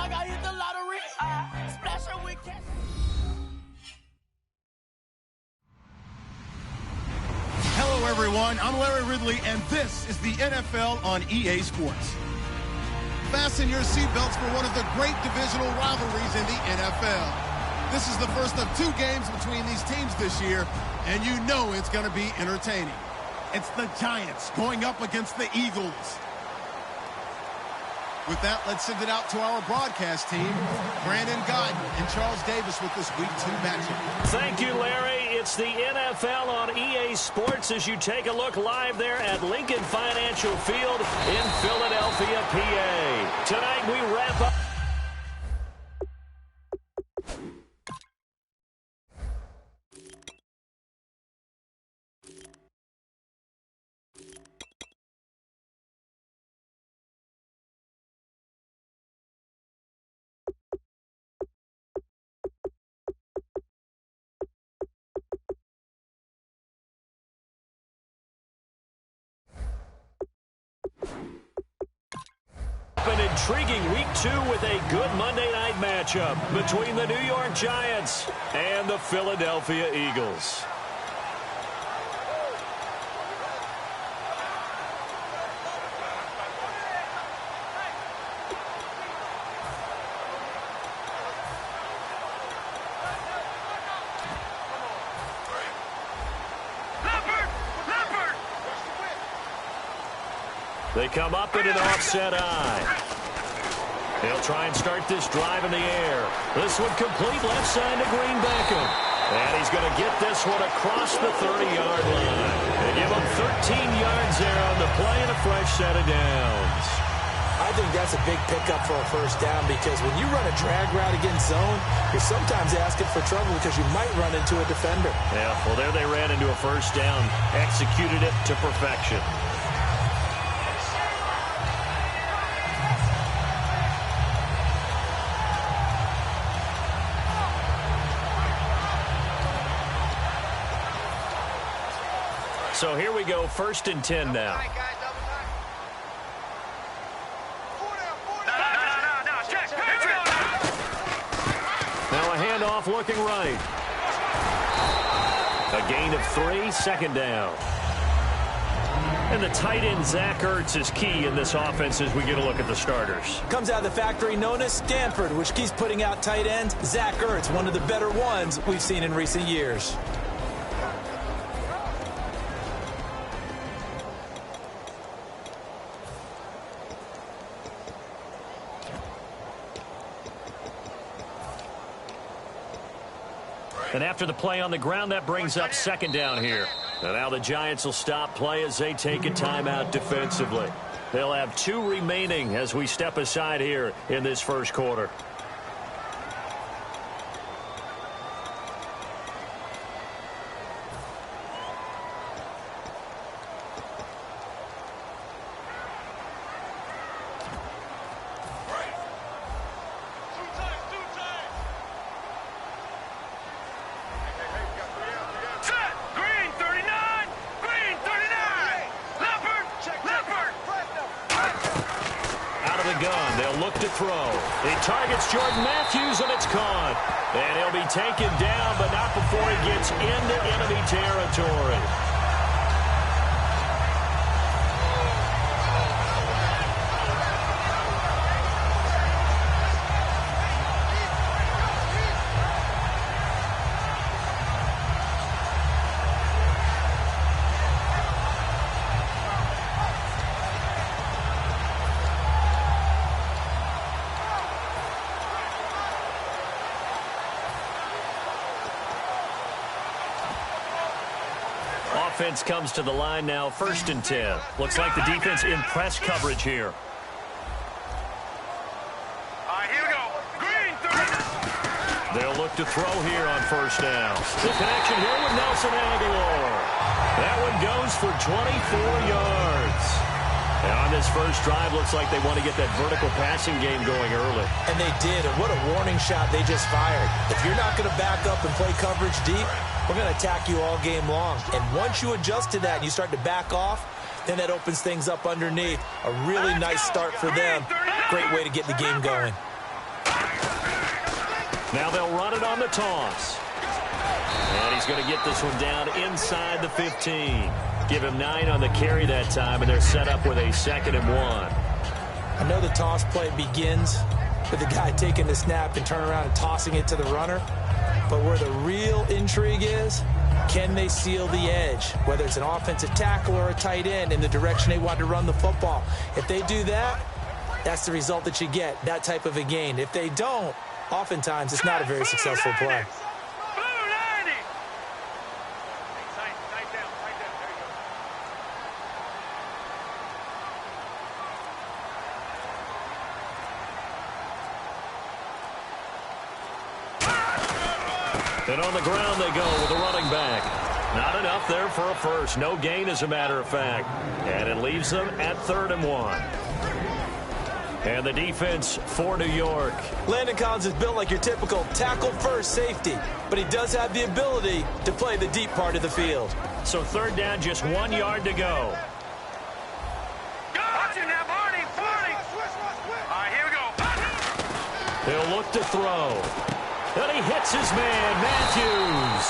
like I hit the lottery. Splash her with cash. Hello, everyone. I'm Larry Ridley, and this is the NFL on EA Sports. Fasten your seatbelts for one of the great divisional rivalries in the NFL. This is the first of 2 games between these teams this year, and you know it's going to be entertaining. It's the Giants going up against the Eagles. With that, let's send it out to our broadcast team, Brandon Godden and Charles Davis with this Week 2 matchup. Thank you, Larry. It's the NFL on EA Sports as you take a look live there at Lincoln Financial Field in Philadelphia, PA. Tonight we wrap up. An intriguing Week 2 with a good Monday night matchup between the New York Giants and the Philadelphia Eagles. They come up in an offset eye. They'll try and start this drive in the air. This one complete left side to Green Beckham. And he's going to get this one across the 30-yard line. They give him 13 yards there on the play and a fresh set of downs. I think that's a big pickup for a first down because when you run a drag route against zone, you're sometimes asking for trouble because you might run into a defender. Yeah, well, there they ran into a first down, executed it to perfection. So here we go, 1st and 10 now. Now a handoff looking right. A gain of 3, 2nd down. And the tight end, Zach Ertz, is key in this offense as we get a look at the starters. Comes out of the factory known as Stanford, which keeps putting out tight ends. Zach Ertz, one of the better ones we've seen in recent years. And after the play on the ground, that brings up 2nd down here. And now the Giants will stop play as they take a timeout defensively. They'll have 2 remaining as we step aside here in this first quarter. Jordan Matthews, and it's caught. And he'll be taken down, but not before he gets into enemy territory. Offense comes to the line now, 1st and 10. Looks like the defense in press coverage here. Here we go. Green, 39. They'll look to throw here on 1st down. The connection here with Nelson Aguilar. That one goes for 24 yards. And on this first drive, looks like they want to get that vertical passing game going early. And they did, and what a warning shot they just fired. If you're not going to back up and play coverage deep, we're going to attack you all game long. And once you adjust to that and you start to back off, then that opens things up underneath. A really nice start for them. Great way to get the game going. Now they'll run it on the toss. And he's going to get this one down inside the 15. Give him 9 on the carry that time, and they're set up with a 2nd and 1. I know the toss play begins with the guy taking the snap and turning around and tossing it to the runner. But where the real intrigue is, can they seal the edge, whether it's an offensive tackle or a tight end, in the direction they want to run the football? If they do that, that's the result that you get, that type of a gain. If they don't, oftentimes it's not a very successful play. And on the ground they go with the running back. Not enough there for a first. No gain, as a matter of fact. And it leaves them at 3rd and 1. And the defense for New York. Landon Collins is built like your typical tackle-first safety, but he does have the ability to play the deep part of the field. So 3rd down, just 1 yard to go. Watching now, Barney. All right, here we go. He'll look to throw. And he hits his man, Matthews.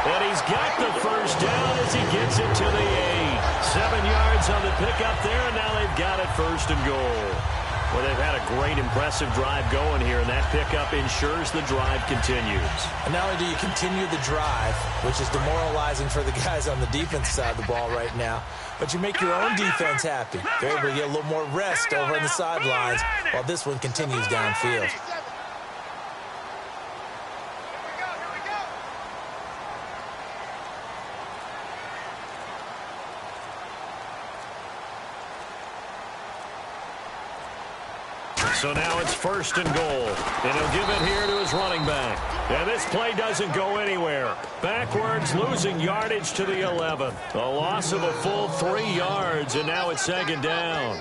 And he's got the first down as he gets it to the 8. 7 yards on the pickup there, and now they've got it 1st and goal. Well, they've had a great, impressive drive going here, and that pickup ensures the drive continues. And not only do you continue the drive, which is demoralizing for the guys on the defense side of the ball right now, but you make your own defense happy. They're able to get a little more rest over on the sidelines while this one continues downfield. So now it's 1st and goal. And he'll give it here to his running back. And this play doesn't go anywhere. Backwards, losing yardage to the 11. A loss of a full 3 yards, and now it's 2nd down.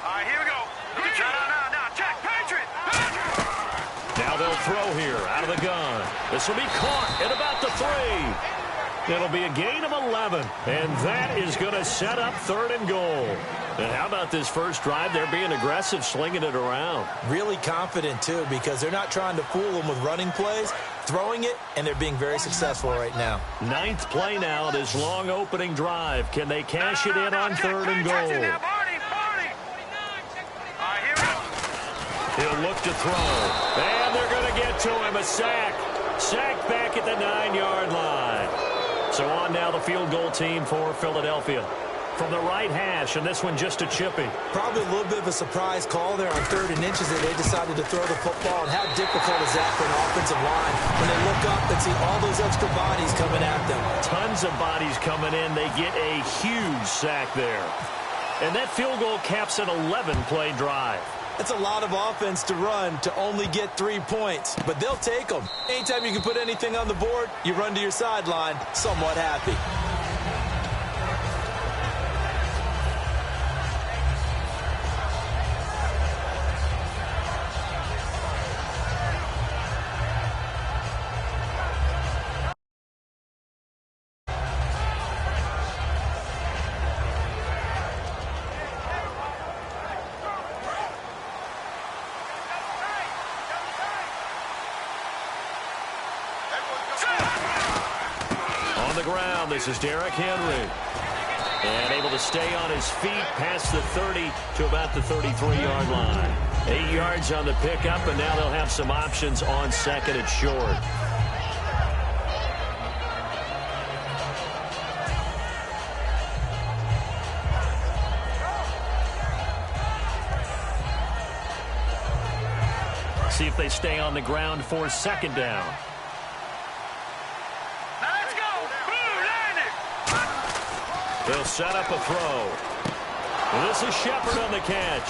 All right, here we go. Now, check, Patriot. Now they'll throw here out of the gun. This will be caught at about the 3. It'll be a gain of 11, and that is going to set up 3rd and goal. And how about this first drive? They're being aggressive, slinging it around. Really confident, too, because they're not trying to fool them with running plays, throwing it, and they're being very successful right now. 9th play now, this long opening drive. Can they cash it in on 3rd and goal? He'll look to throw, and they're going to get to him. A sack. Sacked back at the 9-yard line. So on now the field goal team for Philadelphia. From the right hash, and this one just a chippy. Probably a little bit of a surprise call there on 3rd and inches that they decided to throw the football. And how difficult is that for an offensive line when they look up and see all those extra bodies coming at them? Tons of bodies coming in. They get a huge sack there. And that field goal caps an 11-play drive. It's a lot of offense to run to only get 3 points, but they'll take them. Anytime you can put anything on the board, you run to your sideline somewhat happy. On the ground, this is Derrick Henry. And able to stay on his feet past the 30 to about the 33-yard line. 8 yards on the pickup, and now they'll have some options on 2nd and short. See if they stay on the ground for 2nd down. They'll set up a throw. This is Shepard on the catch.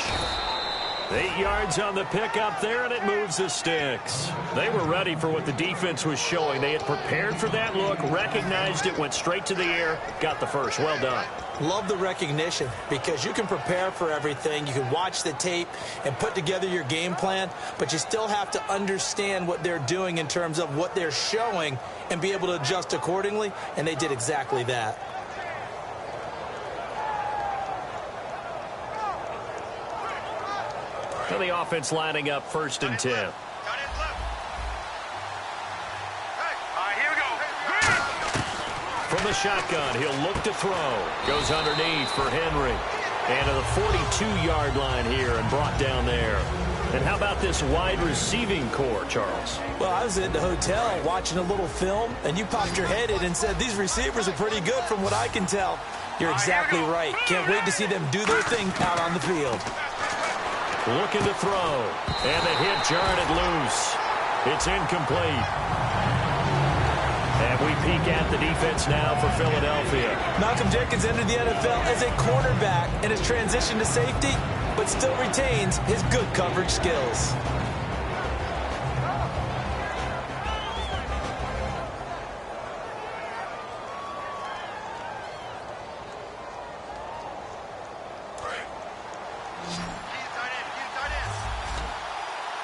8 yards on the pickup there, and it moves the sticks. They were ready for what the defense was showing. They had prepared for that look, recognized it, went straight to the air, got the first. Well done. Love the recognition, because you can prepare for everything. You can watch the tape and put together your game plan, but you still have to understand what they're doing in terms of what they're showing and be able to adjust accordingly, and they did exactly that. And the offense lining up 1st and 10. Here we go. From the shotgun, he'll look to throw. Goes underneath for Henry. And to the 42-yard line here and brought down there. And how about this wide receiving core, Charles? Well, I was at the hotel watching a little film, and you popped your head in and said, these receivers are pretty good from what I can tell. You're exactly right. Can't wait to see them do their thing out on the field. Looking to throw. And the hit jarred it loose. It's incomplete. And we peek at the defense now for Philadelphia. Malcolm Jenkins entered the NFL as a cornerback and has transitioned to safety, but still retains his good coverage skills.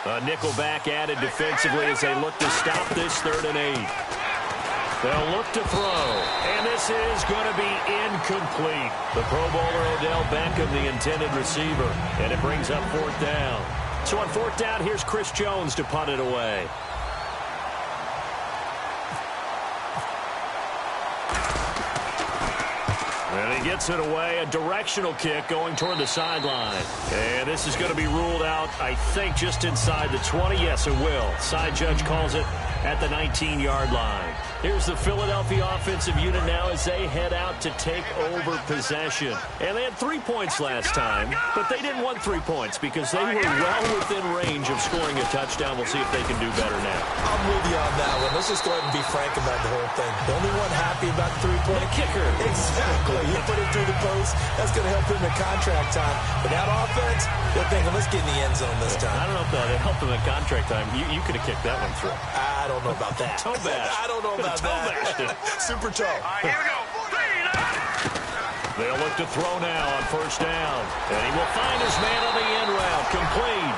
A nickelback added defensively as they look to stop this 3rd and 8. They'll look to throw, and this is going to be incomplete. The Pro Bowler Odell Beckham, the intended receiver, and it brings up 4th down. So on 4th down, here's Chris Jones to punt it away. And he gets it away, a directional kick going toward the sideline. And this is going to be ruled out, I think, just inside the 20. Yes, it will. Side judge calls it at the 19-yard line. Here's the Philadelphia offensive unit now as they head out to take over possession. And they had 3 points last time, but they didn't want 3 points because they were well within range of scoring a touchdown. We'll see if they can do better now. I'm with you on that one. Let's just go ahead and be frank about the whole thing. The only one happy about the 3-point kicker. Exactly. He put it through the post. That's going to help him in contract time. But that offense, they're thinking, let's get in the end zone this time. I don't know if that helped him in contract time. You could have kicked that one through. I don't know about that. Toe bash. I don't know about that. Super toe. Here we go. They'll look to throw now on 1st down. And he will find his man on the end route. Complete.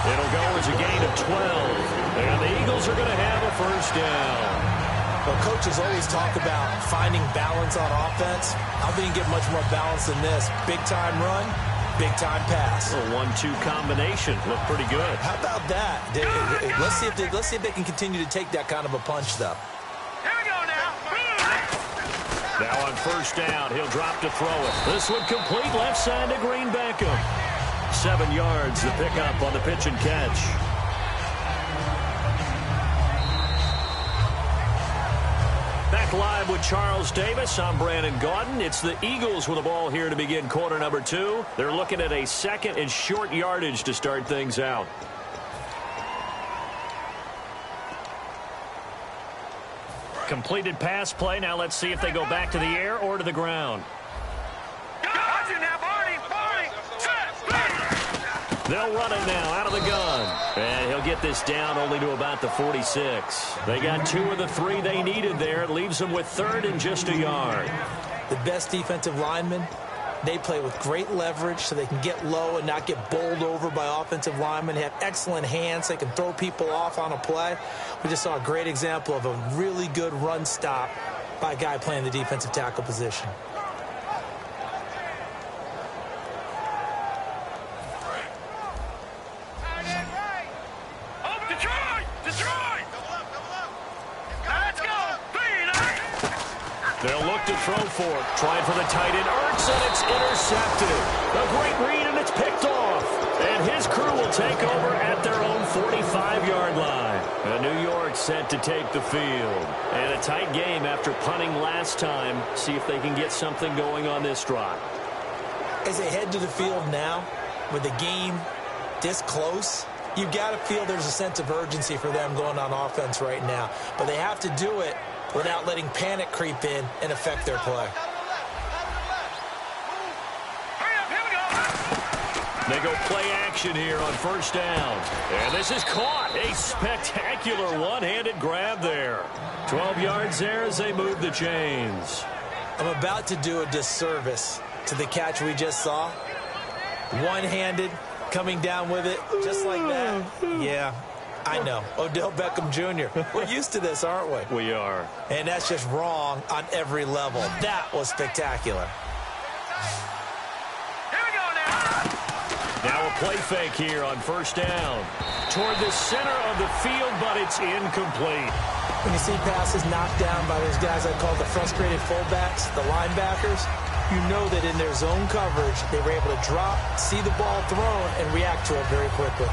It'll go as a gain of 12. And the Eagles are going to have a 1st down. Well, coaches always talk about finding balance on offense. I don't think you get much more balance than this. Big-time run, big-time pass. A 1-2 combination. Looked pretty good. How about that? Let's see if they can continue to take that kind of a punch, though. Here we go now. Now on 1st down, he'll drop to throw it. This one complete left side to Green Beckham. 7 yards, the pickup on the pitch and catch. Back live with Charles Davis. I'm Brandon Gaudin. It's the Eagles with the ball here to begin quarter number 2. They're looking at a 2nd and short yardage to start things out. Completed pass play. Now let's see if they go back to the air or to the ground. Got you now, Barney. They'll run it now out of the gun. And he'll get this down only to about the 46. They got 2 of the 3 they needed there. It leaves them with 3rd and just a yard. The best defensive linemen, they play with great leverage so they can get low and not get bowled over by offensive linemen. They have excellent hands. They can throw people off on a play. We just saw a great example of a really good run stop by a guy playing the defensive tackle position. They'll look to throw for it. Trying for the tight end. Ertz, and it's intercepted. A great read, and it's picked off. And his crew will take over at their own 45-yard line. And New York set to take the field. And a tight game after punting last time. See if they can get something going on this drive. As they head to the field now, with the game this close, you've got to feel there's a sense of urgency for them going on offense right now. But they have to do it without letting panic creep in and affect their play. Hurry up, here we go. They go play action here on first down. And this is caught. A spectacular one-handed grab there. 12 yards there as they move the chains. I'm about to do a disservice to the catch we just saw. One-handed, coming down with it, just like that. Yeah, I know. Odell Beckham Jr. We're used to this, aren't we? We are. And that's just wrong on every level. That was spectacular. Now a play fake here on first down. Toward the center of the field, but it's incomplete. When you see passes knocked down by those guys I call the frustrated fullbacks, the linebackers, you know that in their zone coverage, they were able to drop, see the ball thrown, and react to it very quickly.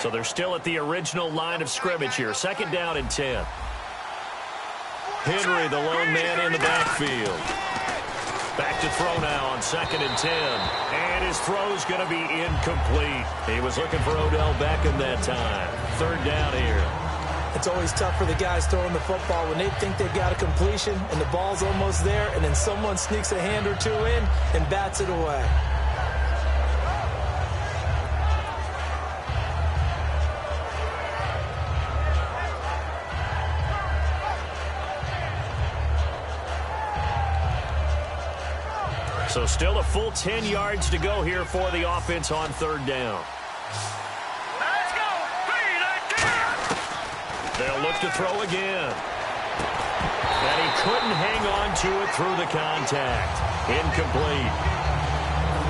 So they're still at the original line of scrimmage here. Second down and 10. Henry, the lone man in the backfield. Back to throw now on second and 10. And his throw's going to be incomplete. He was looking for Odell Beckham that time. Third down here. It's always tough for the guys throwing the football when they think they've got a completion and the ball's almost there, and then someone sneaks a hand or two in and bats it away. So still a full 10 yards to go here for the offense on third down. Let's go. They'll look to throw again. And he couldn't hang on to it through the contact. Incomplete.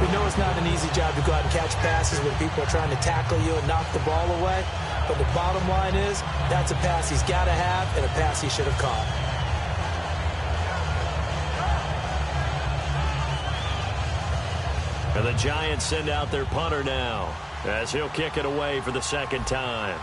We know it's not an easy job to go out and catch passes when people are trying to tackle you and knock the ball away. But the bottom line is, that's a pass he's got to have and a pass he should have caught. And the Giants send out their punter now as he'll kick it away for the second time.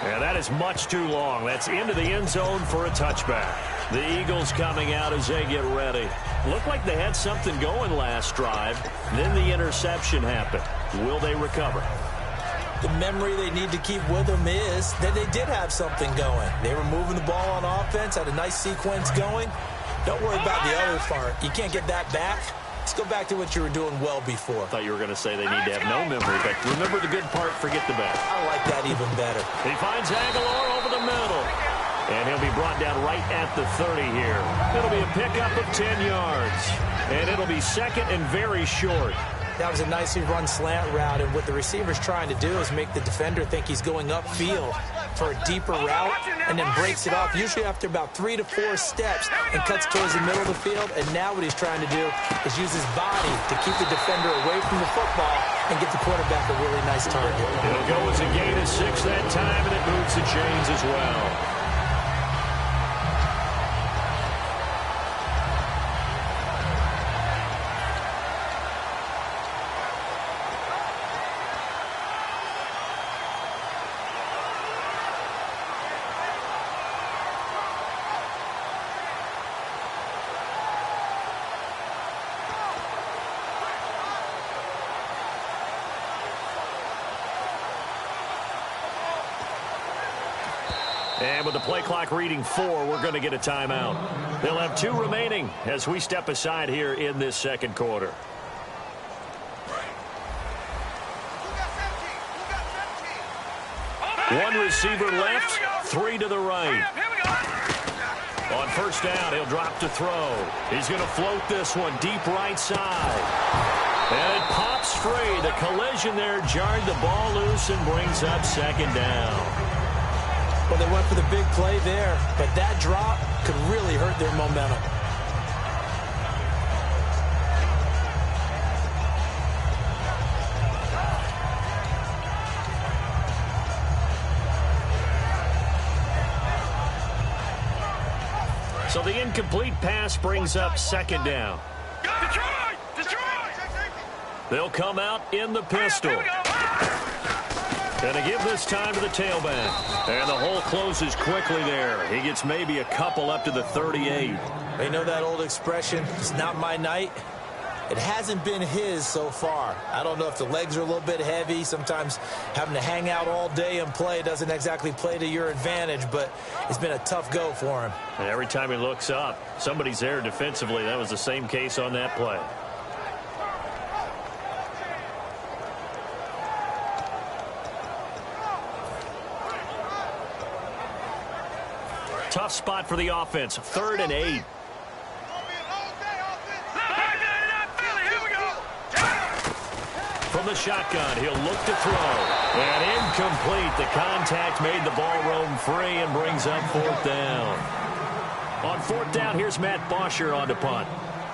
And that is much too long. That's into the end zone for a touchback. The Eagles coming out as they get ready. Looked like they had something going last drive. Then the interception happened. Will they recover? The memory they need to keep with them is that they did have something going. They were moving the ball on offense, had a nice sequence going. Don't worry about the other part. You can't get that back. Let's go back to what you were doing well before. I thought you were going to say they need to have no memory, but remember the good part, forget the bad. I like that even better. He finds Aguilar over the middle. And he'll be brought down right at the 30 here. It'll be a pickup of 10 yards. And it'll be second and very short. That was a nicely run slant route, and what the receiver's trying to do is make the defender think he's going upfield for a deeper route and then breaks it off, usually after about 3 to 4 steps, and cuts towards the middle of the field. And now what he's trying to do is use his body to keep the defender away from the football and get the quarterback a really nice target. It'll go as a gain of 6 that time, and it moves the chains as well. And with the play clock reading 4, we're going to get a timeout. They'll have 2 remaining as we step aside here in this second quarter. One receiver left, 3 to the right. On first down, he'll drop to throw. He's going to float this one deep right side. And it pops free. The collision there jarred the ball loose and brings up second down. Well, they went for the big play there, but that drop could really hurt their momentum. So the incomplete pass brings up second down. Detroit! They'll come out in the pistol. And to give this time to the tailback. And the hole closes quickly there. He gets maybe a couple up to the 38. You know that old expression, it's not my night? It hasn't been his so far. I don't know if the legs are a little bit heavy. Sometimes having to hang out all day and play doesn't exactly play to your advantage, but it's been a tough go for him. And every time he looks up, somebody's there defensively. That was the same case on that play. Tough spot for the offense. 3rd and 8. From the shotgun, he'll look to throw. And incomplete. The contact made the ball roam free and brings up 4th down. On 4th down, here's Matt Bosher on the punt.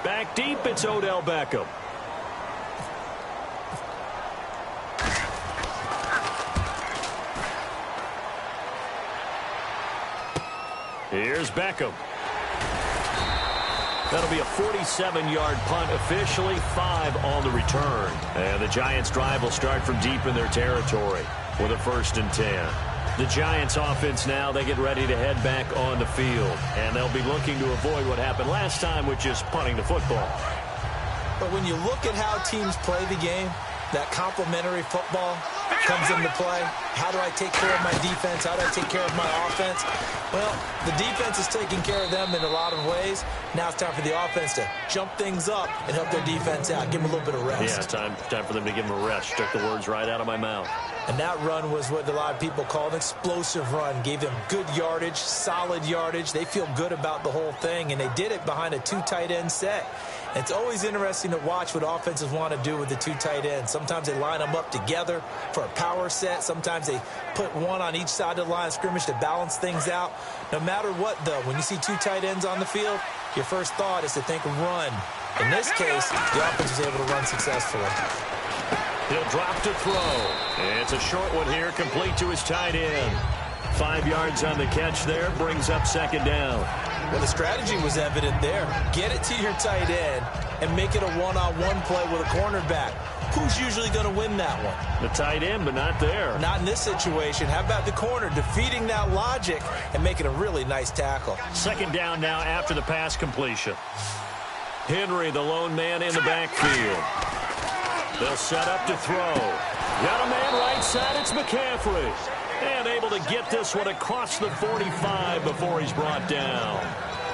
Back deep, it's Odell Beckham. Here's Beckham. That'll be a 47-yard punt, officially 5 on the return. And the Giants' drive will start from deep in their territory with a 1st and 10. The Giants' offense now, they get ready to head back on the field. And they'll be looking to avoid what happened last time, which is punting the football. But when you look at how teams play the game, that complementary football comes into play. How do I take care of my defense? How do I take care of my offense? Well, the defense is taking care of them in a lot of ways. Now it's time for the offense to jump things up and help their defense out. Give them a little bit of rest. Yeah, time for them to give them a rest. Took the words right out of my mouth. And that run was what a lot of people call an explosive run. Gave them good yardage, solid yardage. They feel good about the whole thing, and they did it behind a 2 tight end set. It's always interesting to watch what offenses want to do with the 2 tight ends. Sometimes they line them up together for a power set. Sometimes they put one on each side of the line of scrimmage to balance things out. No matter what, though, when you see 2 tight ends on the field, your first thought is to think run. In this case, the offense was able to run successfully. He'll drop to throw. It's a short one here, complete to his tight end. 5 yards on the catch there, brings up 2nd down. Well, the strategy was evident there. Get it to your tight end and make it a one-on-one play with a cornerback. Who's usually going to win that one? The tight end, but not there. Not in this situation. How about the corner defeating that logic and making a really nice tackle? 2nd down now after the pass completion. Henry, the lone man in the backfield. They'll set up to throw. Got a man right side. It's McCaffrey. And able to get this one across the 45 before he's brought down.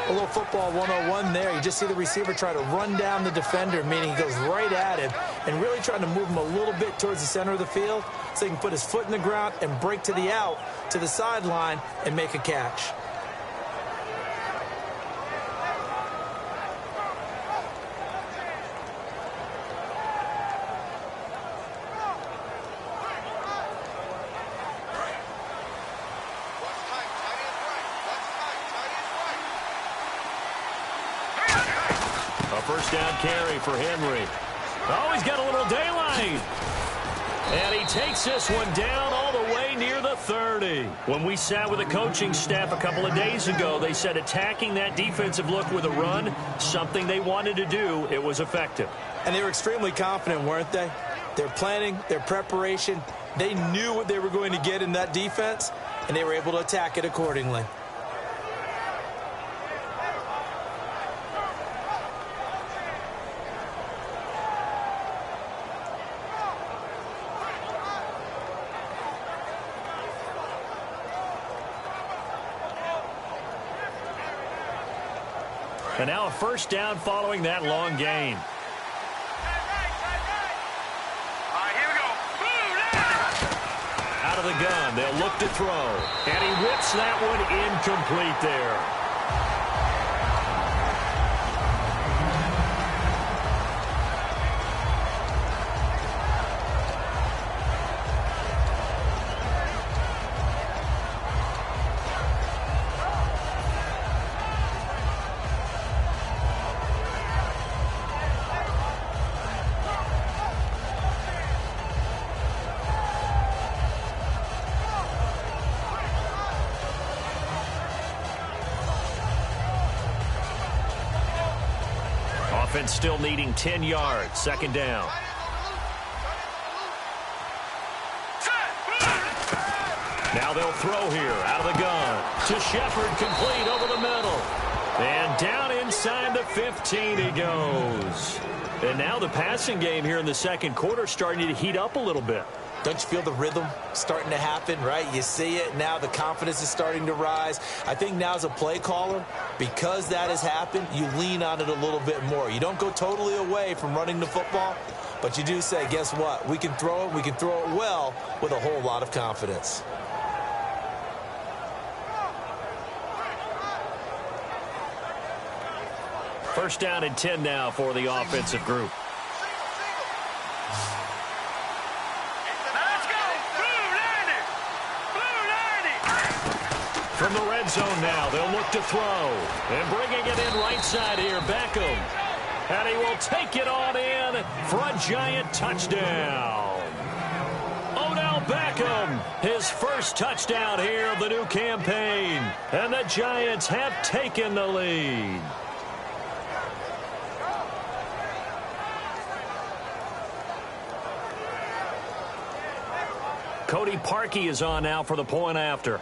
A little football 101 there. You just see the receiver try to run down the defender, meaning he goes right at him and really trying to move him a little bit towards the center of the field so he can put his foot in the ground and break to the out, to the sideline, and make a catch. First down carry for Henry. Oh, he's got a little daylight. And he takes this one down all the way near the 30. When we sat with the coaching staff a couple of days ago, they said attacking that defensive look with a run, something they wanted to do, it was effective. And they were extremely confident, weren't they? Their planning, their preparation, they knew what they were going to get in that defense, and they were able to attack it accordingly. And now a first down following that long gain. Here we go. Out of the gun, they'll look to throw. And he whips that one incomplete there. Offense still needing 10 yards. 2nd down. Now they'll throw here out of the gun to Shepard, complete over the middle. And down inside the 15 he goes. And now the passing game here in the second quarter starting to heat up a little bit. Don't you feel the rhythm starting to happen, right? You see it now. The confidence is starting to rise. I think now as a play caller, because that has happened, you lean on it a little bit more. You don't go totally away from running the football, but you do say, guess what? We can throw it. We can throw it well with a whole lot of confidence. First down and 10 now for the offensive group. Let's go! Blue 90! Blue 90! From the red zone now, they'll look to throw. And bringing it in right side here, Beckham. And he will take it on in for a giant touchdown. Odell Beckham, his first touchdown here of the new campaign. And the Giants have taken the lead. Cody Parkey is on now for the point after.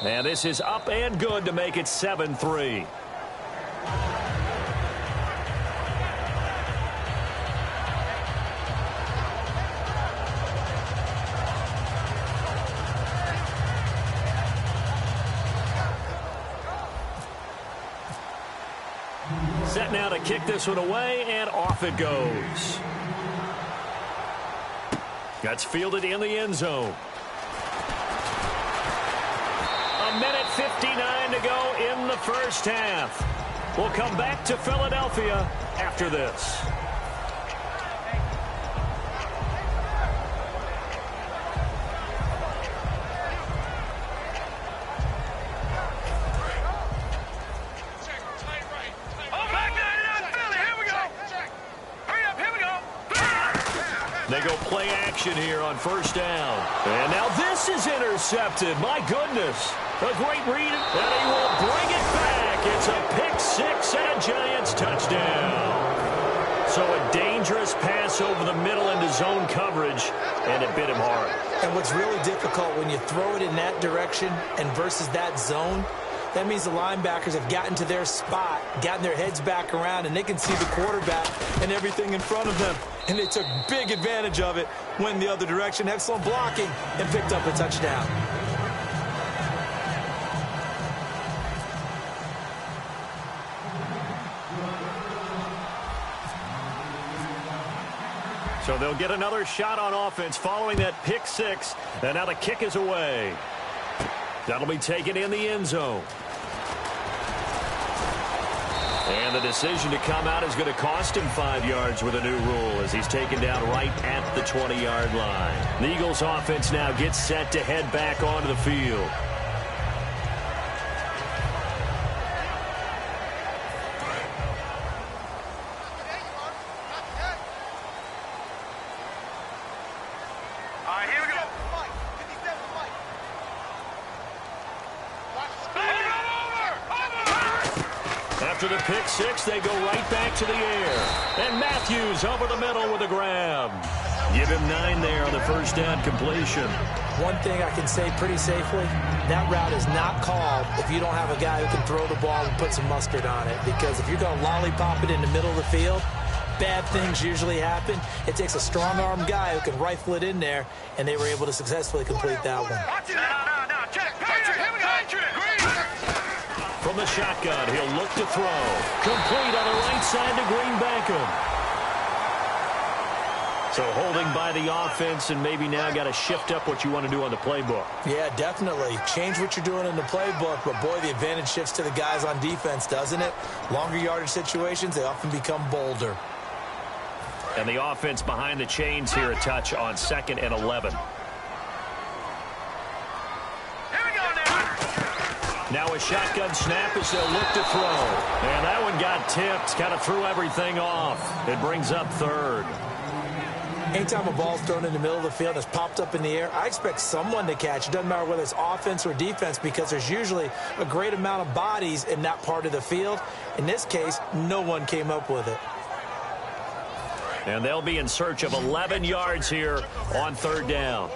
And this is up and good to make it 7-3. Set now to kick this one away, and off it goes. That's fielded in the end zone. A minute 59 to go in the first half. We'll come back to Philadelphia after this. They go play action here on first down. And now this is intercepted. My goodness. A great read, and he will bring it back. It's a pick six and a Giants touchdown. So a dangerous pass over the middle into zone coverage, and it bit him hard. And what's really difficult when you throw it in that direction and versus that zone, that means the linebackers have gotten to their spot, gotten their heads back around, and they can see the quarterback and everything in front of them. And they took big advantage of it, went the other direction, excellent blocking, and picked up a touchdown. So they'll get another shot on offense following that pick six. And now the kick is away. That'll be taken in the end zone. And the decision to come out is going to cost him 5 yards with a new rule as he's taken down right at the 20-yard line. The Eagles offense now gets set to head back onto the field. After the pick six, they go right back to the air. And Matthews over the middle with a grab. Give him 9 there on the first down completion. One thing I can say pretty safely, that route is not called if you don't have a guy who can throw the ball and put some mustard on it. Because if you're going to lollipop it in the middle of the field, bad things usually happen. It takes a strong-arm guy who can rifle it in there, and they were able to successfully complete that one. From the shotgun, he'll look to throw. Complete on the right side to Green Beckham. So holding by the offense, and maybe now got to shift up what you want to do on the playbook. Yeah, definitely. Change what you're doing in the playbook, but boy, the advantage shifts to the guys on defense, doesn't it? Longer yardage situations, they often become bolder. And the offense behind the chains here a touch on 2nd and 11. Now a shotgun snap as they'll look to throw. And that one got tipped, kind of threw everything off. It brings up 3rd. Anytime a ball's thrown in the middle of the field that's popped up in the air, I expect someone to catch. It doesn't matter whether it's offense or defense because there's usually a great amount of bodies in that part of the field. In this case, no one came up with it. And they'll be in search of 11 yards here on third down.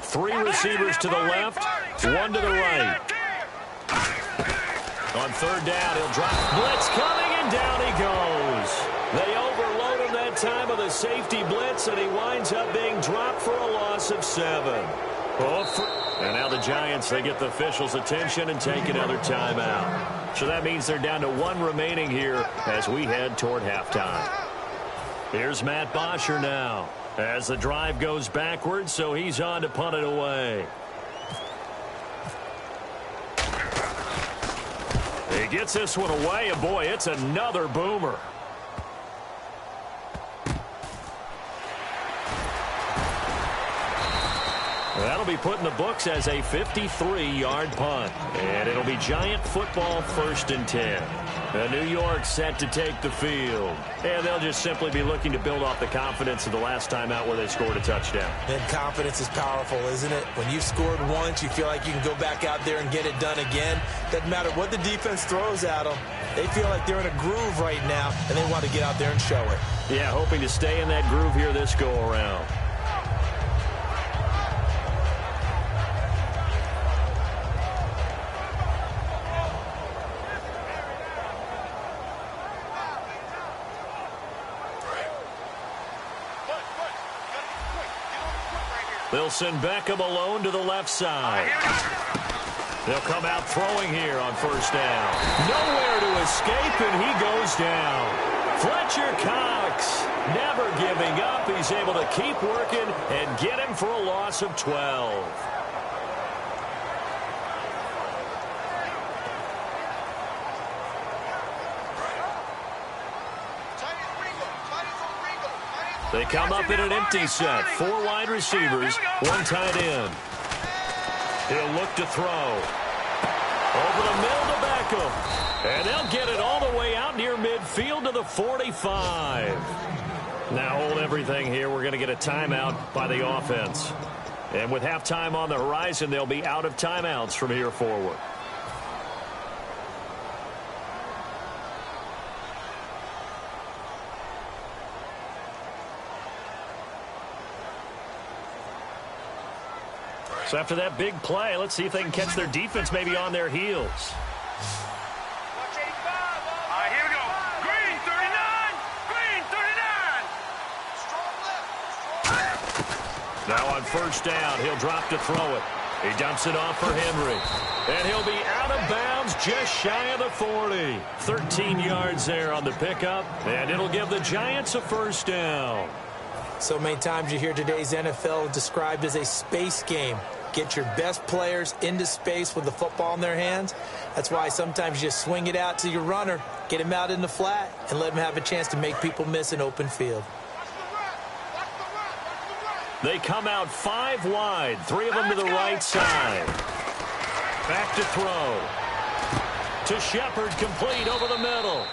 3 receivers to the left, 1 to the right. On third down, he'll drop. Blitz coming, and down he goes. They overload him that time with a safety blitz, and he winds up being dropped for a loss of 7. And now the Giants, they get the officials' attention and take another timeout. So that means they're down to 1 remaining here as we head toward halftime. Here's Matt Bosher now as the drive goes backwards, so he's on to punt it away. He gets this one away, and boy, it's another boomer. That'll be put in the books as a 53-yard punt. And it'll be Giant football 1st and 10. New York set to take the field. And they'll just simply be looking to build off the confidence of the last time out where they scored a touchdown. And confidence is powerful, isn't it? When you've scored once, you feel like you can go back out there and get it done again. Doesn't matter what the defense throws at them. They feel like they're in a groove right now, and they want to get out there and show it. Yeah, hoping to stay in that groove here this go-around. They'll send Beckham alone to the left side. They'll come out throwing here on 1st down. Nowhere to escape, and he goes down. Fletcher Cox never giving up. He's able to keep working and get him for a loss of 12. They come up in an empty set. 4 wide receivers, 1 tight end. He'll look to throw. Over the middle to Beckham. And they'll get it all the way out near midfield to the 45. Now hold everything here. We're going to get a timeout by the offense. And with halftime on the horizon, they'll be out of timeouts from here forward. So after that big play, let's see if they can catch their defense maybe on their heels. Here we go. Green 39. Green 39. Now on 1st down, he'll drop to throw it. He dumps it off for Henry. And he'll be out of bounds just shy of the 40. 13 yards there on the pickup. And it'll give the Giants a 1st down. So many times you hear today's NFL described as a space game. Get your best players into space with the football in their hands. That's why sometimes you just swing it out to your runner, get him out in the flat, and let him have a chance to make people miss an open field. They come out 5 wide, 3 of them to the right side. Back to throw. To Shepard, complete over the middle.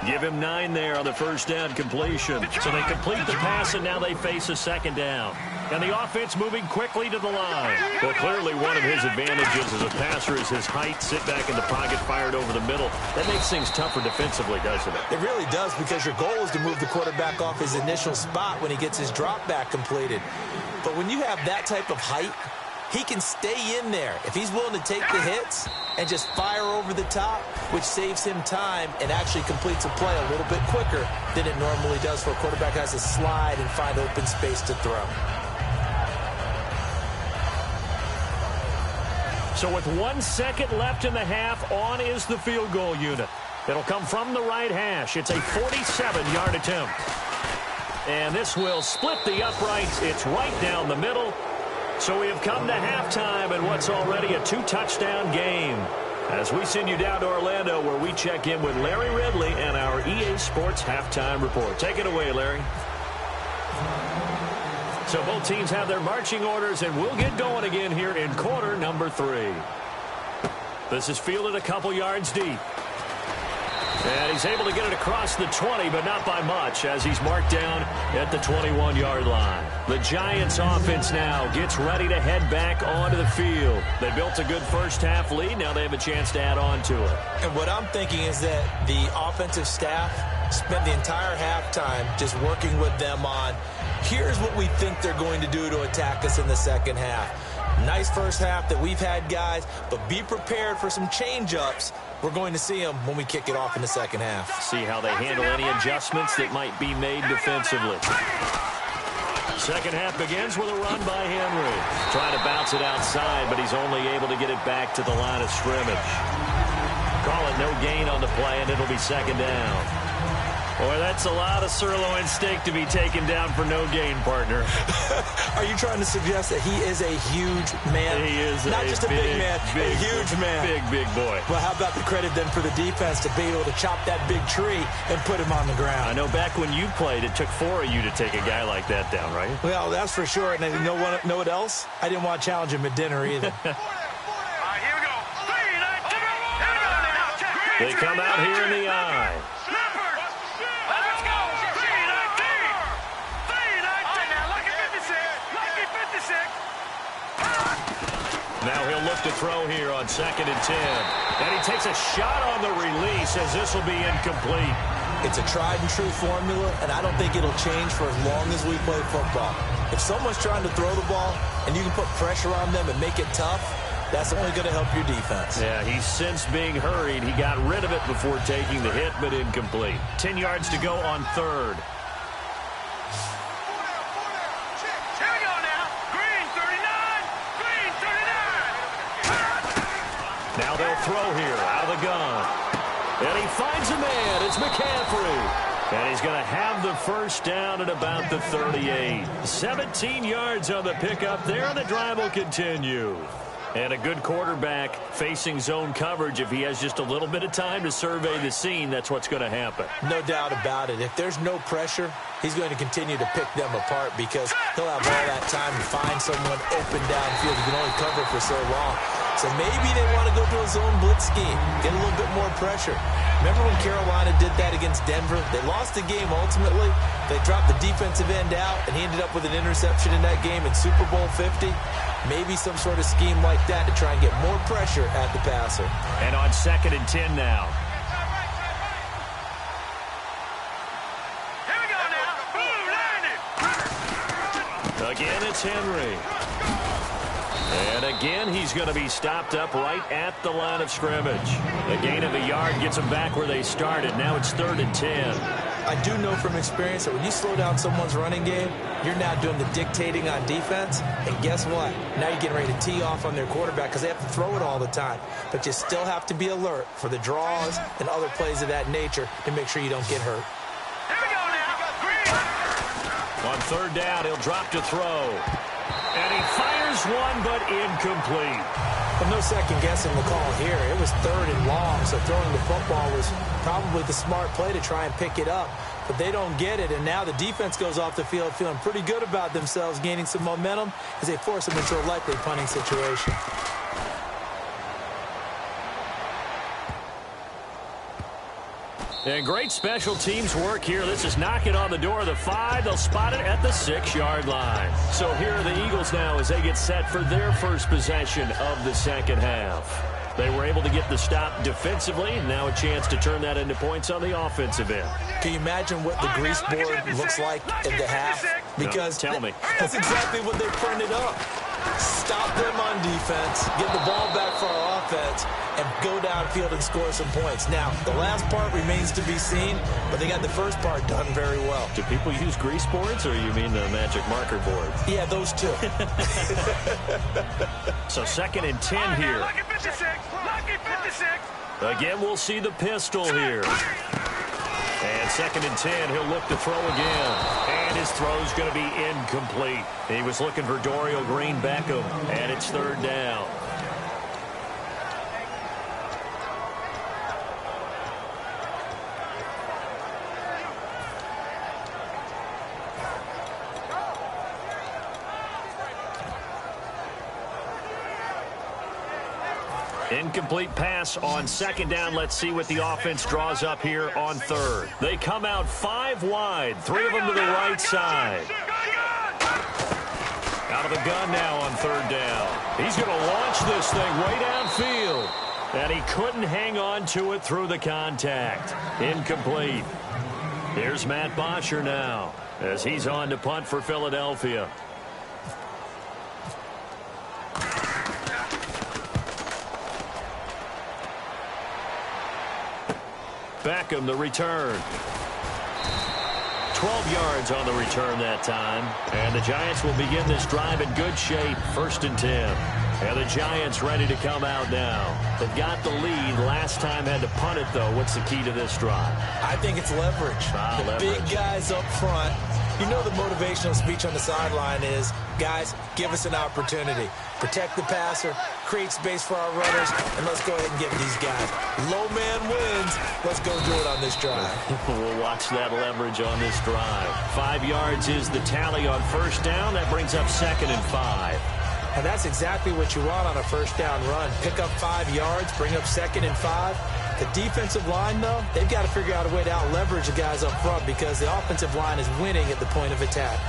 Give him 9 there on the 1st down completion. So they complete the pass, and now they face a 2nd down. And the offense moving quickly to the line. Well, clearly one of his advantages as a passer is his height. Sit back in the pocket, fired over the middle. That makes things tougher defensively, doesn't it? It really does, because your goal is to move the quarterback off his initial spot when he gets his drop back completed. But when you have that type of height, he can stay in there if he's willing to take the hits and just fire over the top, which saves him time and actually completes a play a little bit quicker than it normally does for a quarterback who has to slide and find open space to throw. So with 1 second left in the half, on is the field goal unit. It'll come from the right hash. It's a 47-yard attempt. And this will split the uprights. It's right down the middle. So we have come to halftime in what's already a 2-touchdown game. As we send you down to Orlando, where we check in with Larry Ridley and our EA Sports Halftime Report. Take it away, Larry. So both teams have their marching orders, and we'll get going again here in quarter number 3. This is fielded a couple yards deep. And he's able to get it across the 20, but not by much, as he's marked down at the 21-yard line. The Giants offense now gets ready to head back onto the field. They built a good first-half lead. Now they have a chance to add on to it. And what I'm thinking is that the offensive staff spent the entire halftime just working with them on, here's what we think they're going to do to attack us in the second half. Nice first half that we've had, guys, but be prepared for some change-ups. We're going to see them when we kick it off in the second half. See how they handle any adjustments that might be made defensively. Second half begins with a run by Henry. Trying to bounce it outside, but he's only able to get it back to the line of scrimmage. Call it no gain on the play, and it'll be second down. Boy, that's a lot of sirloin steak to be taken down for no gain, partner. Are you trying to suggest that he is a huge man? He is not just a big man, a huge man. Big boy. Well, how about the credit then for the defense to be able to chop that big tree and put him on the ground? I know back when you played, it took 4 of you to take a guy like that down, right? Well, that's for sure. And you know what else? I didn't want to challenge him at dinner either. Here we go. 3-19. They come out here in the eye. Let's go. 3-19. 3-19. Now lucky 56. Lucky 56. Now he'll look to throw here on 2nd and 10. And he takes a shot on the release as this will be incomplete. It's a tried-and-true formula, and I don't think it'll change for as long as we play football. If someone's trying to throw the ball and you can put pressure on them and make it tough, that's only going to help your defense. Yeah, he's since being hurried. He got rid of it before taking the hit, but incomplete. 10 yards to go on 3rd. Here we go now. Green 39. Green 39. Now they'll throw here out of the gun. And he finds a man. It's McCaffrey. And he's going to have the first down at about the 38. 17 yards on the pickup there, and the drive will continue. And a good quarterback facing zone coverage. If he has just a little bit of time to survey the scene, that's what's going to happen. No doubt about it. If there's no pressure, he's going to continue to pick them apart because he'll have all that time to find someone open downfield. He can only cover for so long. So maybe they want to go to a zone blitz scheme, get a little bit more pressure. Remember when Carolina did that against Denver? They lost the game ultimately. They dropped the defensive end out, and he ended up with an interception in that game in Super Bowl 50. Maybe some sort of scheme like that to try and get more pressure at the passer. And on 2nd and 10 now. Here we go now. Blue 90. Again, it's Henry. And again, he's going to be stopped up right at the line of scrimmage. A gain of a yard gets them back where they started. Now it's 3rd and 10. I do know from experience that when you slow down someone's running game, you're now doing the dictating on defense. And guess what? Now you're getting ready to tee off on their quarterback because they have to throw it all the time. But you still have to be alert for the draws and other plays of that nature to make sure you don't get hurt. Here we go now. Green. On 3rd down, he'll drop to throw. And he fires one, but incomplete. Well, no second guessing the call here. It was 3rd and long, so throwing the football was probably the smart play to try and pick it up. But they don't get it, and now the defense goes off the field feeling pretty good about themselves, gaining some momentum as they force them into a likely punting situation. And great special teams work here. This is knocking on the door of the 5. They'll spot it at the 6-yard line. So here are the Eagles now as they get set for their first possession of the second half. They were able to get the stop defensively, and now a chance to turn that into points on the offensive end. Can you imagine what the grease board looks like at the half? Because no, tell me. That's exactly what they printed up. Stop them on defense, get the ball back for our offense, and go downfield and score some points. Now, the last part remains to be seen, but they got the first part done very well. Do people use grease boards, or you mean the magic marker board? Yeah, those two. So 2nd and 10 here. Lucky 56. Lucky 56. Again, we'll see the pistol here. And 2nd and 10, he'll look to throw again. And his throw's going to be incomplete. He was looking for Dorial Green-Beckham, and it's 3rd down. Incomplete pass on 2nd down. Let's see what the offense draws up here on 3rd. They come out 5 wide, 3 of them to the right side. Out of the gun now on 3rd down. He's going to launch this thing way downfield. And he couldn't hang on to it through the contact. Incomplete. Here's Matt Bosher now as he's on to punt for Philadelphia. Beckham, the return. 12 yards on the return that time. And the Giants will begin this drive in good shape, 1st and 10. And the Giants ready to come out now. They've got the lead. Last time had to punt it, though. What's the key to this drive? I think it's leverage. The big guys up front. You know the motivational speech on the sideline is, guys, give us an opportunity. Protect the passer, create space for our runners, and let's go ahead and get these guys. Low man wins. Let's go do it on this drive. We'll watch that leverage on this drive. 5 yards is the tally on 1st down. That brings up 2nd and 5. And that's exactly what you want on a 1st down run. Pick up 5 yards, bring up 2nd and 5. The defensive line, though, they've got to figure out a way to out-leverage the guys up front because the offensive line is winning at the point of attack.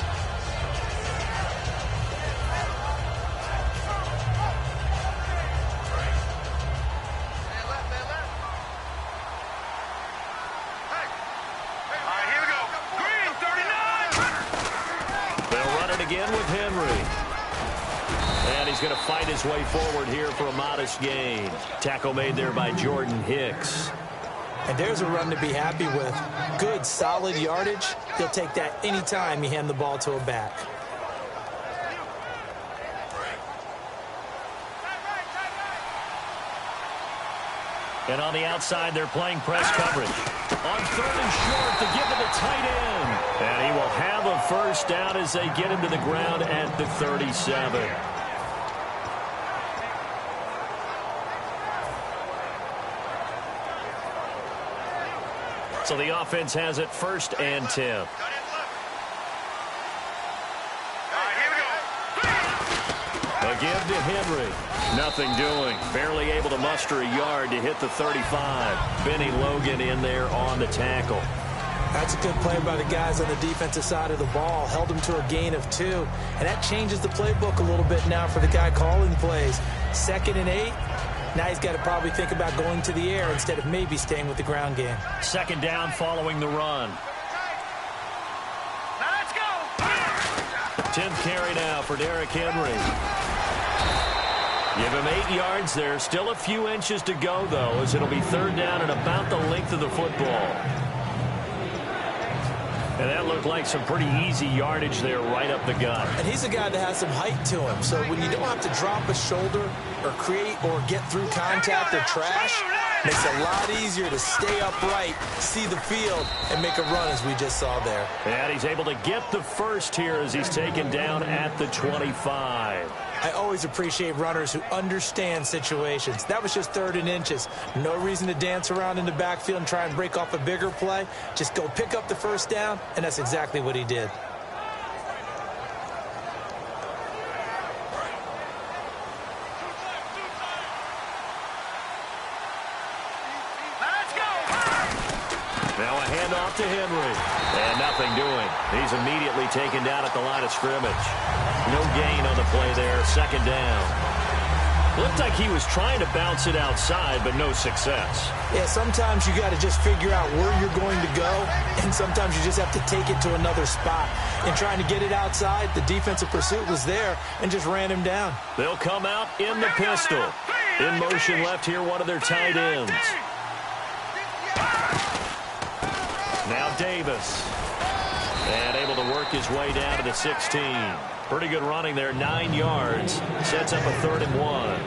Here we go. Green, 39. They'll run it again with Henry. And he's going to fight his way forward here for a modest gain. Tackle made there by Jordan Hicks. And there's a run to be happy with. Good, solid yardage. He'll take that any time you hand the ball to a back. And on the outside, they're playing press coverage. On 3rd and short to give it to tight end. And he will have a 1st down as they get him to the ground at the 37. So the offense has it 1st and 10. Here we go. A give to Henry. Nothing doing. Barely able to muster a yard to hit the 35. Benny Logan in there on the tackle. That's a good play by the guys on the defensive side of the ball. Held them to a gain of 2. And that changes the playbook a little bit now for the guy calling plays. 2nd and 8. Now he's got to probably think about going to the air instead of maybe staying with the ground game. 2nd down following the run. Now let's go. 10th carry now for Derrick Henry. Give him 8 yards there. Still a few inches to go, though, as it'll be 3rd down and about the length of the football. And that looked like some pretty easy yardage there right up the gut. And he's a guy that has some height to him. So when you don't have to drop a shoulder or create or get through contact or trash, makes it a lot easier to stay upright, see the field, and make a run as we just saw there. And he's able to get the 1st here as he's taken down at the 25. I always appreciate runners who understand situations. That was just 3rd and inches. No reason to dance around in the backfield and try and break off a bigger play. Just go pick up the 1st down, and that's exactly what he did. Now a handoff to Henry. And nothing doing. He's immediately taken down at the line of scrimmage. No gain on the play there. 2nd down. Looked like he was trying to bounce it outside, but no success. Yeah, sometimes you got to just figure out where you're going to go, and sometimes you just have to take it to another spot. In trying to get it outside, the defensive pursuit was there and just ran him down. They'll come out in the pistol. In motion left here, one of their tight ends. Now Davis. And able to work his way down to the 16. Pretty good running there, 9 yards. Sets up a 3rd and 1.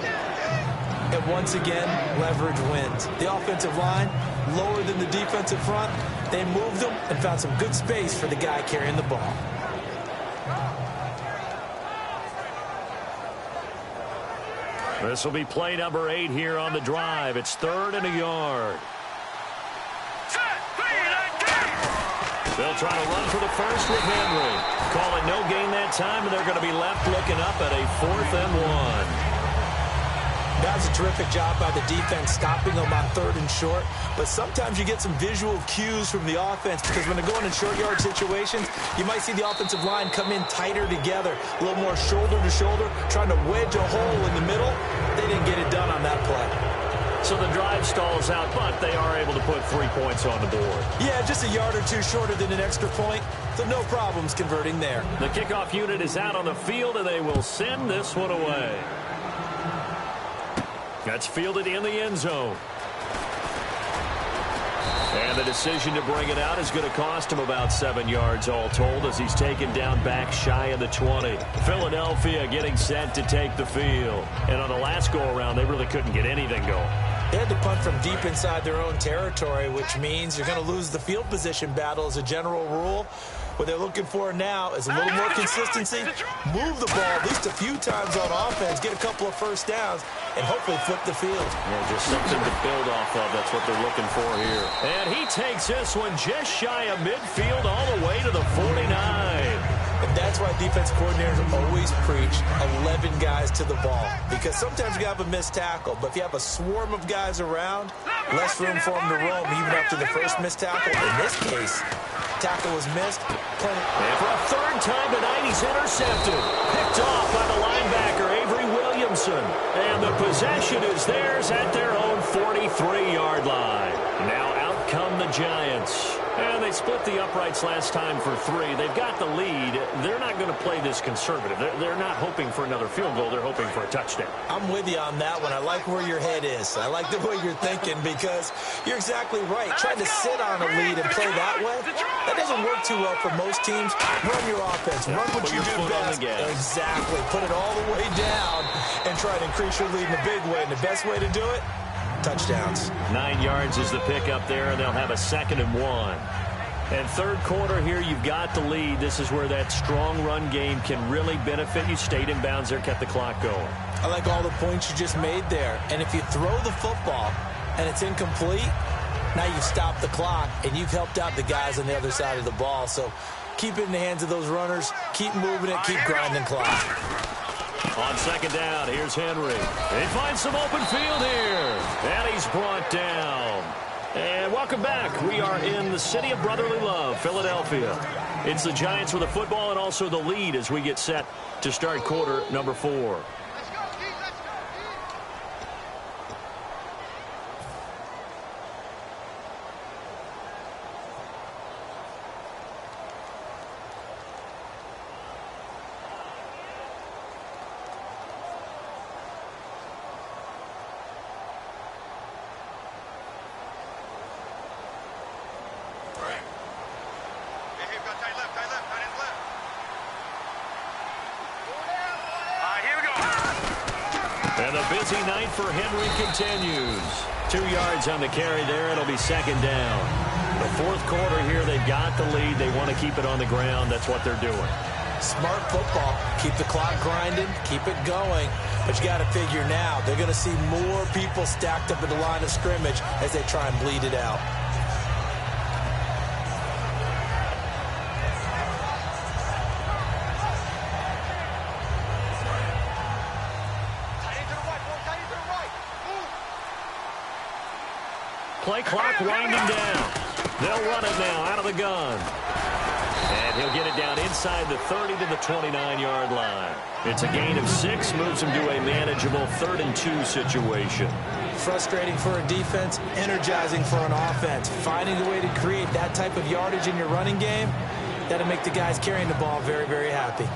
And once again, leverage wins. The offensive line, lower than the defensive front. They moved them and found some good space for the guy carrying the ball. This will be play number 8 here on the drive. It's 3rd and a yard. They'll try to run for the 1st with Henry. Call it no gain that time, and they're going to be left looking up at a 4th and 1. That was a terrific job by the defense, stopping them on 3rd and short. But sometimes you get some visual cues from the offense, because when they're going in short yard situations, you might see the offensive line come in tighter together, a little more shoulder to shoulder, trying to wedge a hole in the middle. They didn't get it done on that play. So the drive stalls out, but they are able to put 3 points on the board. Yeah, just a yard or two shorter than an extra point, so no problems converting there. The kickoff unit is out on the field, and they will send this one away. That's fielded in the end zone. And the decision to bring it out is going to cost him about 7 yards all told as he's taken down back shy of the 20. Philadelphia getting set to take the field. And on the last go-around, they really couldn't get anything going. They had to punt from deep inside their own territory, which means you're going to lose the field position battle as a general rule. What they're looking for now is a little more consistency, move the ball at least a few times on offense, get a couple of first downs, and hopefully flip the field. Yeah, just something to build off of. That's what they're looking for here. And he takes this one just shy of midfield all the way to the 49. And that's why defense coordinators always preach 11 guys to the ball. Because sometimes you have a missed tackle, but if you have a swarm of guys around, less room for them to roam even after the first missed tackle. In this case, tackle was missed. And for a third time tonight, he's intercepted. Picked off by the linebacker, Avery Williamson. And the possession is theirs at their own 43-yard line. Now out come the Giants. And they split the uprights last time for 3. They've got the lead. They're not going to play this conservative. They're not hoping for another field goal. They're hoping for a touchdown. I'm with you on that one. I like where your head is. I like the way you're thinking because you're exactly right. Trying to sit on a lead and play that way, that doesn't work too well for most teams. Run your offense. Run what you do best. Exactly. Put it all the way down and try to increase your lead in a big way. And the best way to do it, touchdowns. 9 yards is the pickup there, and they'll have a 2nd and 1. And third quarter here, you've got the lead. This is where that strong run game can really benefit you. Stayed in bounds there, kept the clock going. I like all the points you just made there. And if you throw the football and it's incomplete, now you've stopped the clock and you've helped out the guys on the other side of the ball. So keep it in the hands of those runners. Keep moving it. Keep grinding clock. On 2nd down, here's Henry. He finds some open field here. And he's brought down. And welcome back. We are in the city of brotherly love, Philadelphia. It's the Giants with the football and also the lead as we get set to start quarter number 4. And the busy night for Henry continues. 2 yards on the carry there. It'll be 2nd down. The fourth quarter here, they've got the lead. They want to keep it on the ground. That's what they're doing. Smart football. Keep the clock grinding. Keep it going. But you got to figure now, they're going to see more people stacked up at the line of scrimmage as they try and bleed it out. Play clock winding down. They'll run it now out of the gun. And he'll get it down inside the 30 to the 29-yard line. It's a gain of 6, moves him to a manageable 3rd and 2 situation. Frustrating for a defense, energizing for an offense. Finding a way to create that type of yardage in your running game, that'll make the guys carrying the ball very, very happy.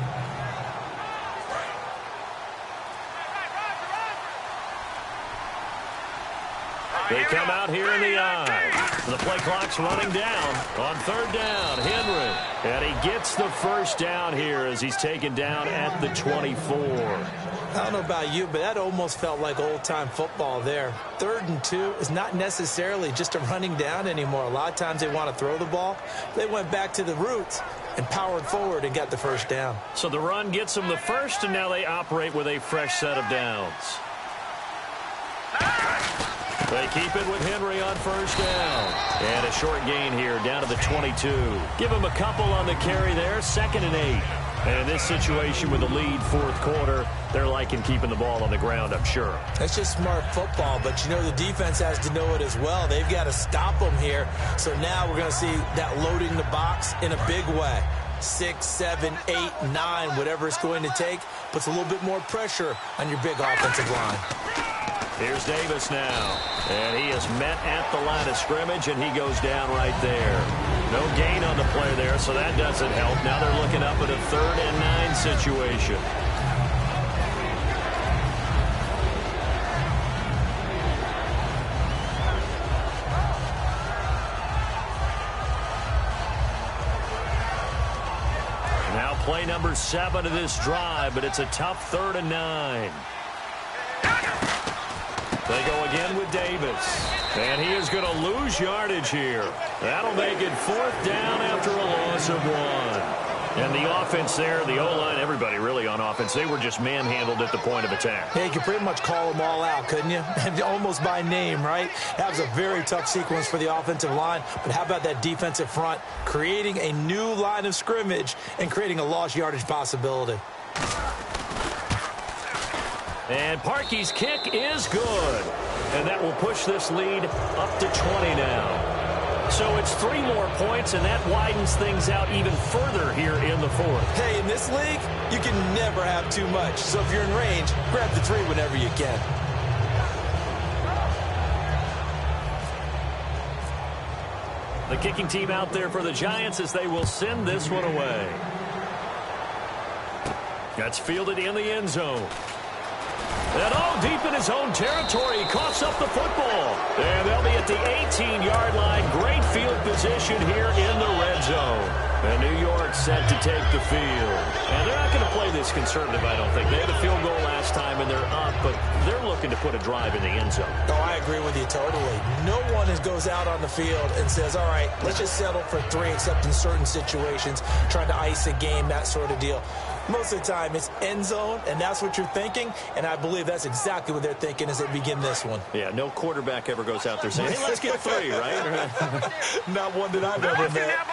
They come out here in the eye. The play clock's running down. On 3rd down, Henry. And he gets the first down here as he's taken down at the 24. I don't know about you, but that almost felt like old-time football there. 3rd and 2 is not necessarily just a running down anymore. A lot of times they want to throw the ball. They went back to the roots and powered forward and got the first down. So the run gets them the first, and now they operate with a fresh set of downs. They keep it with Henry on 1st down. And a short gain here down to the 22. Give him a couple on the carry there. 2nd and 8. And in this situation with the lead 4th quarter, they're liking keeping the ball on the ground, I'm sure. That's just smart football, but you know the defense has to know it as well. They've got to stop them here. So now we're going to see that loading the box in a big way. 6, 7, 8, 9, whatever it's going to take, puts a little bit more pressure on your big offensive line. Here's Davis now. And he is met at the line of scrimmage, and he goes down right there. No gain on the play there, so that doesn't help. Now they're looking up at a 3rd and 9 situation. Now play number 7 of this drive, but it's a tough 3rd and 9. They go again with Davis. And he is going to lose yardage here. That'll make it 4th down after a loss of 1. And the offense there, the O-line, everybody really on offense, they were just manhandled at the point of attack. Yeah, you could pretty much call them all out, couldn't you? Almost by name, right? That was a very tough sequence for the offensive line. But how about that defensive front creating a new line of scrimmage and creating a lost yardage possibility? And Parkey's kick is good. And that will push this lead up to 20 now. So it's 3 more points, and that widens things out even further here in the 4th. Hey, in this league, you can never have too much. So if you're in range, grab the 3 whenever you can. The kicking team out there for the Giants as they will send this one away. That's fielded in the end zone. And all deep in his own territory, he coughs up the football. And they'll be at the 18-yard line. Great field position here in the red zone. And New York set to take the field. And they're not going to play this conservative, I don't think. They had a field goal last time, and they're up, but they're looking to put a drive in the end zone. Oh, I agree with you totally. No one goes out on the field and says, all right, let's just settle for 3, except in certain situations, trying to ice a game, that sort of deal. Most of the time, it's end zone, and that's what you're thinking, and I believe that's exactly what they're thinking as they begin this one. Yeah, no quarterback ever goes out there saying, hey, let's get 3, right? Not one that I've ever met.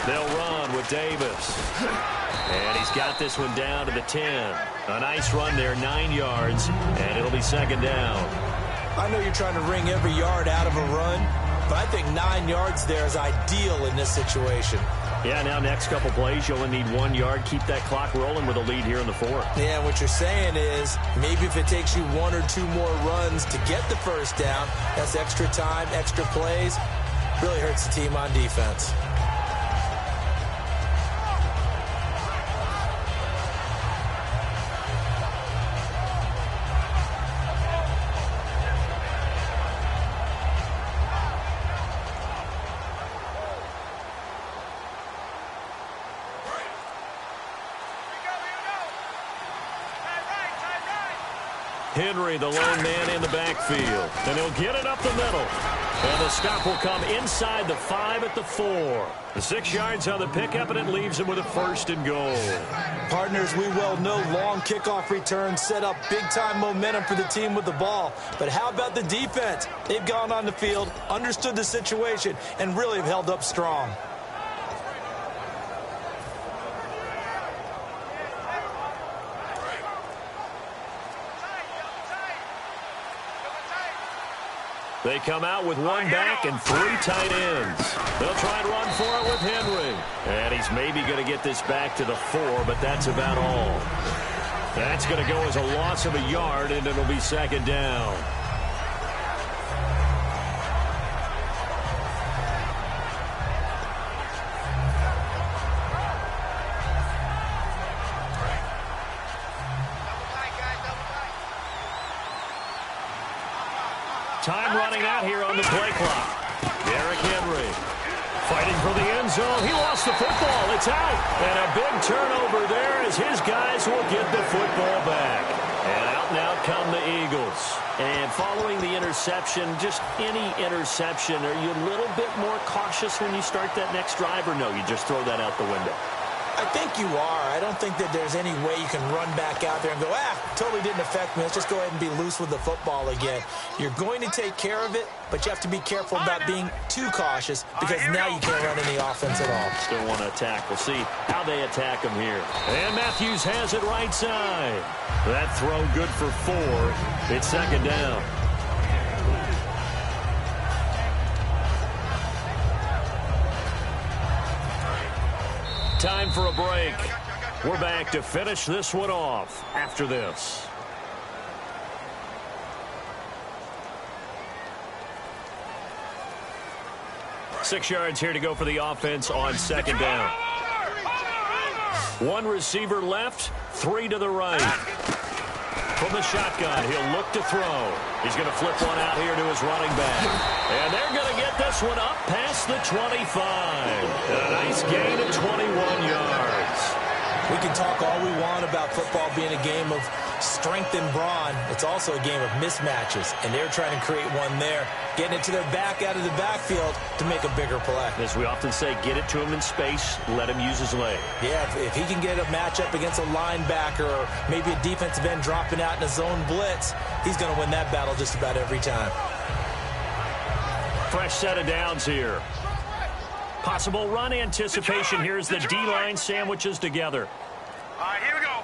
They'll run with Davis. And he's got this one down to the 10. A nice run there, 9 yards, and it'll be 2nd down. I know you're trying to wring every yard out of a run, but I think 9 yards there is ideal in this situation. Yeah, now next couple plays, you only need 1 yard. Keep that clock rolling with a lead here in the 4th. Yeah, what you're saying is maybe if it takes you 1 or 2 more runs to get the 1st down, that's extra time, extra plays. Really hurts the team on defense. Henry, the lone man in the backfield. And he'll get it up the middle. And the stop will come inside the 5 at the 4. The 6 yards on the pickup, and it leaves him with a 1st and goal. Partners, we well know long kickoff returns set up big-time momentum for the team with the ball. But how about the defense? They've gone on the field, understood the situation, and really have held up strong. They come out with 1 back and 3 tight ends. They'll try and run for it with Henry. And he's maybe going to get this back to the 4, but that's about all. That's going to go as a loss of a yard, and it'll be 2nd down. Time running out here on the play clock. Derrick Henry fighting for the end zone. He lost the football. It's out. And a big turnover there as his guys will get the football back. And out come the Eagles. And following the interception, just any interception, are you a little bit more cautious when you start that next drive, or no, you just throw that out the window? I think you are. I don't think that there's any way you can run back out there and go, totally didn't affect me. Let's just go ahead and be loose with the football again. You're going to take care of it, but you have to be careful about being too cautious because now you can't run any offense at all. Still want to attack. We'll see how they attack him here. And Matthews has it right side. That throw good for 4. It's 2nd down. Time for a break. We're back to finish this one off after this. 6 yards here to go for the offense on second down. One receiver left, 3 to the right. From the shotgun, he'll look to throw. He's going to flip one out here to his running back. And they're going to get this one up past the 25. And a nice gain of 21 yards. We can talk all we want about football being a game of strength and brawn. It's also a game of mismatches, and they're trying to create one there, getting it to their back out of the backfield to make a bigger play. As we often say, get it to him in space, let him use his leg. Yeah, if he can get a matchup against a linebacker or maybe a defensive end dropping out in a zone blitz, he's going to win that battle just about every time. Fresh set of downs here. Possible run anticipation. Here's the D-line sandwiches together. All right, here we go.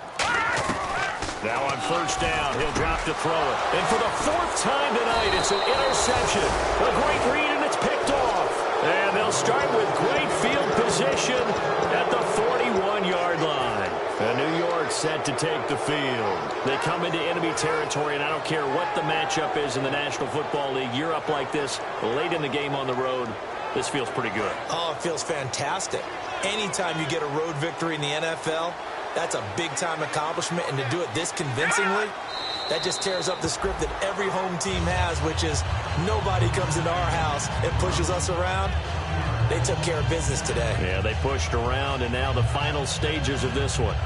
Now on first down, he'll drop to throw it. And for the 4th time tonight, it's an interception. A great read, and it's picked off. And they'll start with great field position at the 41-yard line. And New York set to take the field. They come into enemy territory, and I don't care what the matchup is in the National Football League. You're up like this late in the game on the road. This feels pretty good. Oh, it feels fantastic. Anytime you get a road victory in the NFL, that's a big-time accomplishment, and to do it this convincingly, that just tears up the script that every home team has, which is nobody comes into our house and pushes us around. They took care of business today. Yeah, they pushed around, and now the final stages of this one.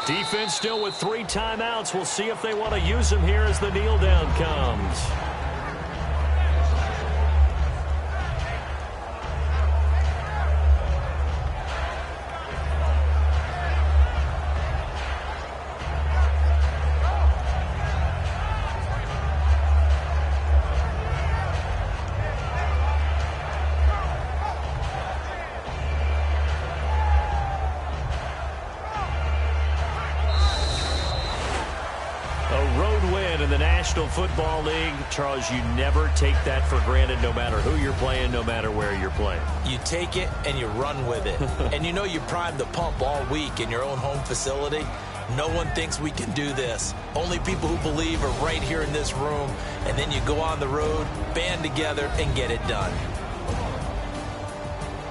Defense still with 3 timeouts. We'll see if they want to use them here as the kneel down comes. National Football League, Charles, you never take that for granted no matter who you're playing, no matter where you're playing. You take it and you run with it. And you know you primed the pump all week in your own home facility. No one thinks we can do this. Only people who believe are right here in this room. And then you go on the road, band together, and get it done.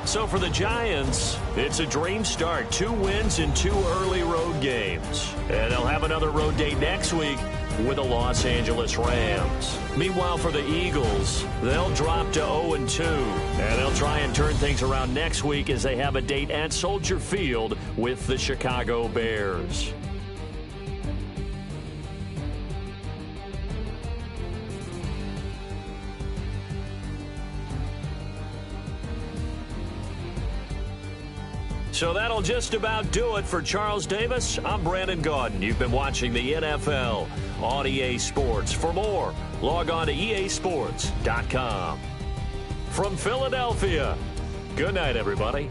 So for the Giants, it's a dream start. 2 wins in 2 early road games. And they'll have another road day next week with the Los Angeles Rams. Meanwhile, for the Eagles, they'll drop to 0-2. And they'll try and turn things around next week as they have a date at Soldier Field with the Chicago Bears. So that'll just about do it for Charles Davis. I'm Brandon Gaudin. You've been watching the NFL on EA Sports. For more, log on to easports.com. From Philadelphia, good night, everybody.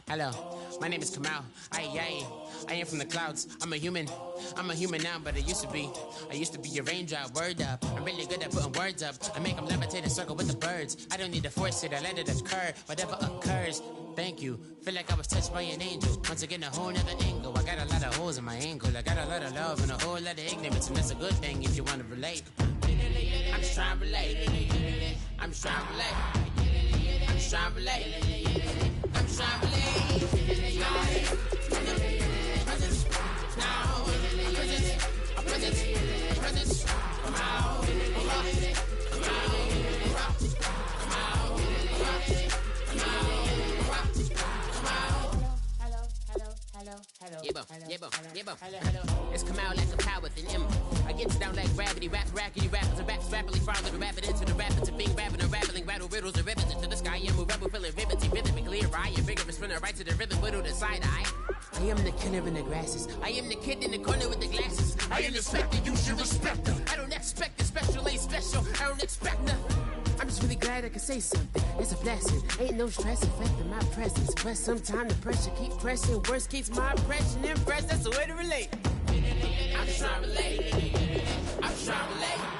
Hello, my name is Kamal. I am from the clouds. I'm a human now, but I used to be a raindrop. Word up, I'm really good at putting words up. I make them levitate and circle with the birds. I don't need to force it, I let it occur. Whatever occurs, thank you. Feel like I was touched by an angel. Once again, a whole nother angle. I got a lot of holes in my angle. I got a lot of love and a whole lot of ignorance, and that's a good thing if you want to relate. I'm just trying to relate. I'm just trying to relate. I'm just trying to relate. I'm just trying to relate. It's come out like a power with an M. I get down like gravity, rap, rackety, rappers, and raps rapidly, follow the rapid into the rapids, and being rapping and rattling, rattle riddles and rivets into the sky. I'm a rebel, feeling riveting, rhythmically, I am vigorous, spinner right to the rhythm, whittle the side eye. I am the killer in the grasses. I am the kid in the corner with the glasses. I am the spectre, you should respect them. I don't expect the special, ain't special. I don't expect nothing. I'm just really glad I can say something. It's a blessing. Ain't no stress affecting my presence. But sometimes the pressure keep pressing. Worst keeps my impression impressed. That's the way to relate. I'm just trying to relate. I'm just trying to relate.